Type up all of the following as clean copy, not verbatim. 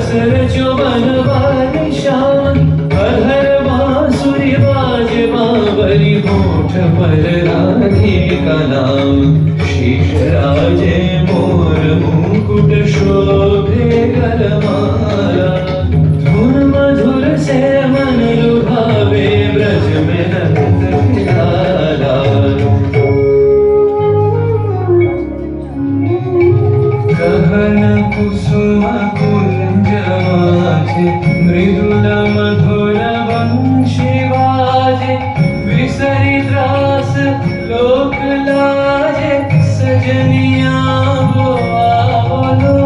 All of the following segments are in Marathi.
सरचुबन वाली शान अधर बांसुरी बाजे बावरी होठ पर राधिका नाम शीश राजे मोर मुकुट शोभे गलमाला धुन मधुर से मन लुभावे ब्रज में नंद लाला गहन कुसुम कुंज माझे मृदुल मधुर वंशी वाजे विसरी त्रास लोक लाजे सजनिया बोलो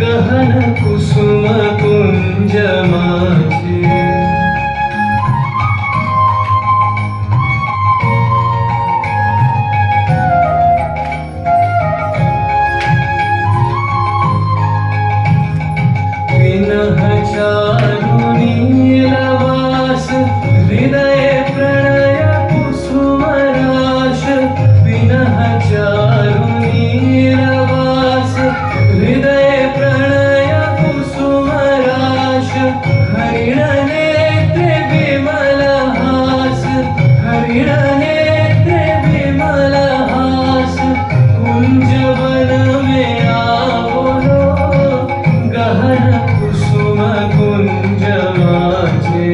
गहन कुसुम कुंज माझे नीलवास हृदय प्रणय कुसुमराश विनः चारु नीलवास हृदय प्रणय कुसुमराश हरिण नेत्रे विमल हास हरिण नेत्रे विमल हास कुंज वन में आवो गहन कुसुम कुंज माझे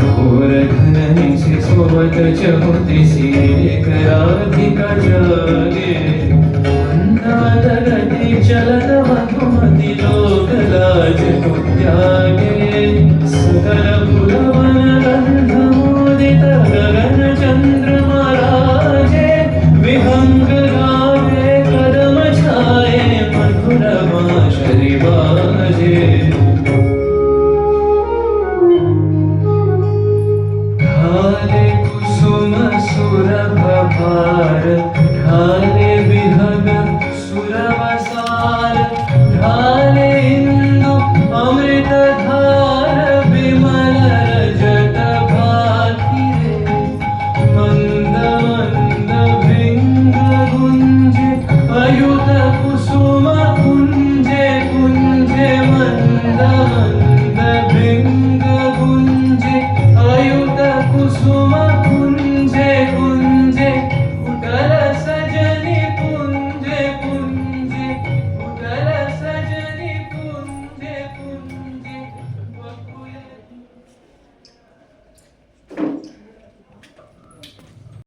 घोर घन से सोवत चहुतिसी एक राधिका जागे मंद गति चलत मधुमति लोक लाज को त्यागे सकल पुरवन गंध मोदित गगन चंद्रमा राजे विहंग गावे कदम छाए मधुर माशरी बाजे ढाले कुसुम सुरभ भार ढाले विहग सुरवसार ढाले इंदु अमृत धार विमल रजत भाति रे मंद मंद भृंग गुंज अयु